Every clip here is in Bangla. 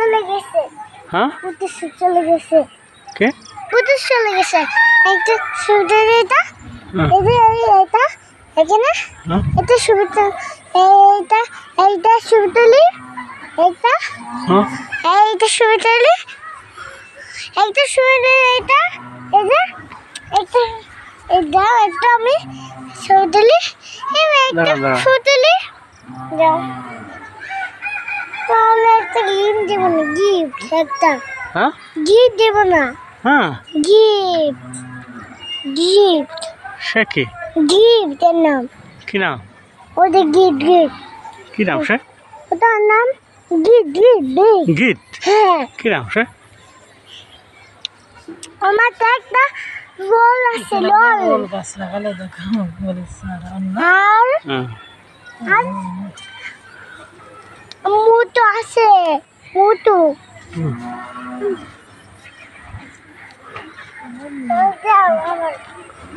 চলে গেছে। হ্যাঁ পুতুষ চলে গেছে। কে পুতুষ চলে গেছে। একটা সুবিধা এটা এটা এখানে এটা সুবিধা এইটা সুবিধালি এইটা এইটা সুবিধালি এইটা সুবিধা এটা এটা একটা এটা একটা আমি সুবিধালি একটা সুবিধালি যাও তাহলে একটা গিফট দেব না গিফট একটা গিফট দেব না গিফট গিফট সে কি গিফট এর নাম কি নাম ওদের গিফট কি নাম সে ওটার নাম গিফট গীত হ্যাঁ কি নাম সে আমার তো একটা রোল আছে রোল আর মুটো আছে মুটো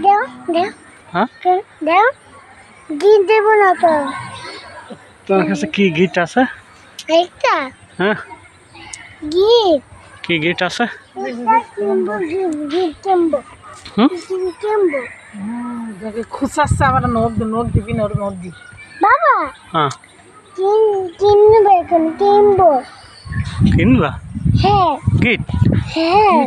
দেও দেও দেও গিফট দেব না তো তোর কাছে কি গীত আছে একটা হ্যাঁ গিফট কি গীত আছে খুশাচ্ছে আমার নোট দিবি নোট দি বাবা হ্যাঁ কিনবে এখন কিনবো কিনবা হ্যাঁ গীত হ্যাঁ